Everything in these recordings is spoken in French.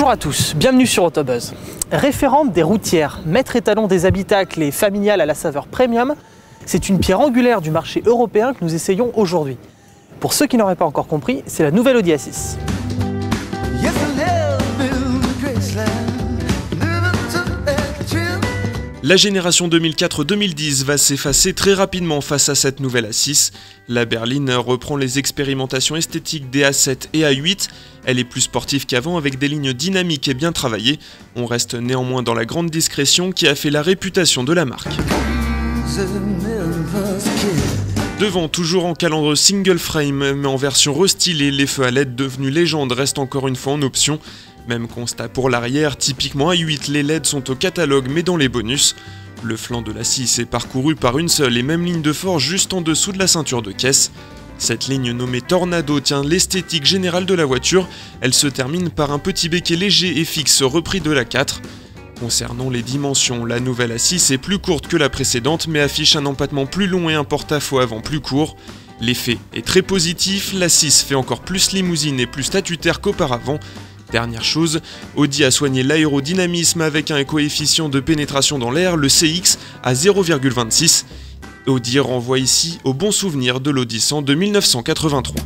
Bonjour à tous, bienvenue sur Autobuzz. Référente des routières, maître étalon des habitacles et familiale à la saveur premium, c'est une pierre angulaire du marché européen que nous essayons aujourd'hui. Pour ceux qui n'auraient pas encore compris, c'est la nouvelle Audi A6. La génération 2004-2010 va s'effacer très rapidement face à cette nouvelle A6. La berline reprend les expérimentations esthétiques des A7 et A8. Elle est plus sportive qu'avant avec des lignes dynamiques et bien travaillées. On reste néanmoins dans la grande discrétion qui a fait la réputation de la marque. Devant, toujours en calandre single frame, mais en version restylée, les feux à LED devenus légende restent encore une fois en option. Même constat pour l'arrière, typiquement A8, les LED sont au catalogue mais dans les bonus. Le flanc de la 6 est parcouru par une seule et même ligne de forge juste en dessous de la ceinture de caisse. Cette ligne nommée Tornado tient l'esthétique générale de la voiture, elle se termine par un petit béquet léger et fixe repris de la 4. Concernant les dimensions, la nouvelle A6 est plus courte que la précédente mais affiche un empattement plus long et un porte-à-faux avant plus court. L'effet est très positif, la 6 fait encore plus limousine et plus statutaire qu'auparavant. Dernière chose, Audi a soigné l'aérodynamisme avec un coefficient de pénétration dans l'air, le CX, à 0,26. Audi renvoie ici au bon souvenir de l'Audi 100 de 1983.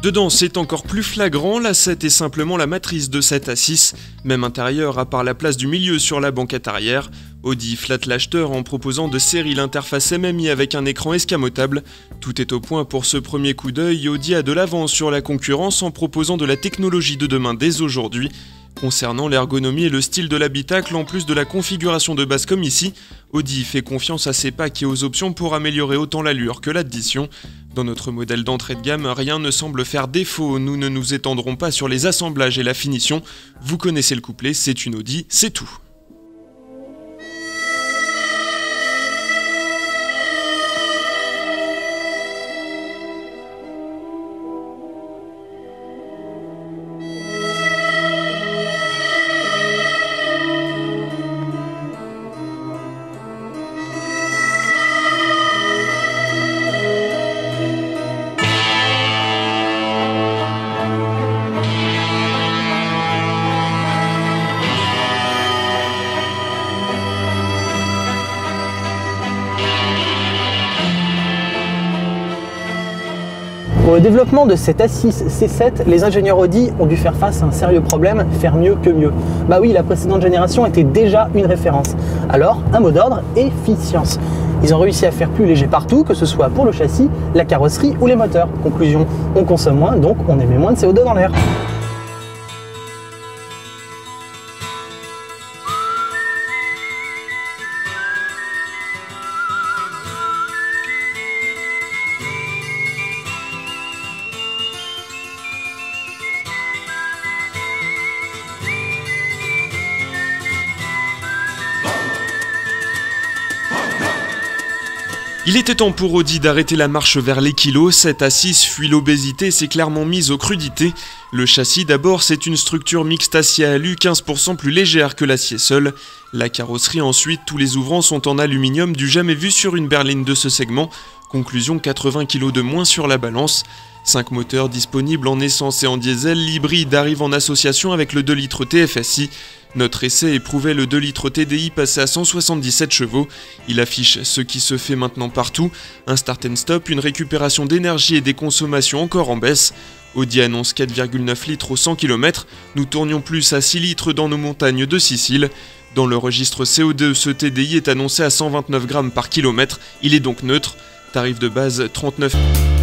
Dedans, c'est encore plus flagrant, la 7 est simplement la matrice de cette A6, même intérieur à part la place du milieu sur la banquette arrière. Audi flatte l'acheteur en proposant de serrer l'interface MMI avec un écran escamotable. Tout est au point pour ce premier coup d'œil, Audi a de l'avance sur la concurrence en proposant de la technologie de demain dès aujourd'hui. Concernant l'ergonomie et le style de l'habitacle, en plus de la configuration de base comme ici, Audi fait confiance à ses packs et aux options pour améliorer autant l'allure que l'addition. Dans notre modèle d'entrée de gamme, rien ne semble faire défaut, nous ne nous étendrons pas sur les assemblages et la finition. Vous connaissez le couplet, c'est une Audi, c'est tout. Pour le développement de cette A6 C7, les ingénieurs Audi ont dû faire face à un sérieux problème, faire mieux que mieux. Bah oui, la précédente génération était déjà une référence. Alors, un mot d'ordre, efficience. Ils ont réussi à faire plus léger partout, que ce soit pour le châssis, la carrosserie ou les moteurs. Conclusion, on consomme moins, donc on émet moins de CO2 dans l'air. Il était temps pour Audi d'arrêter la marche vers les kilos, cette A6 fuit l'obésité et s'est clairement mise aux crudités. Le châssis d'abord, c'est une structure mixte acier-alu 15% plus légère que l'acier seul. La carrosserie ensuite, tous les ouvrants sont en aluminium du jamais vu sur une berline de ce segment. Conclusion, 80 kg de moins sur la balance. 5 moteurs disponibles en essence et en diesel, l'hybride arrive en association avec le 2 litres TFSI. Notre essai éprouvait le 2 litres TDI passé à 177 chevaux. Il affiche ce qui se fait maintenant partout, un start and stop, une récupération d'énergie et des consommations encore en baisse. Audi annonce 4,9 litres au 100 km, nous tournions plus à 6 litres dans nos montagnes de Sicile. Dans le registre CO2, ce TDI est annoncé à 129 grammes par kilomètre, il est donc neutre. Tarif de base 39 000 €.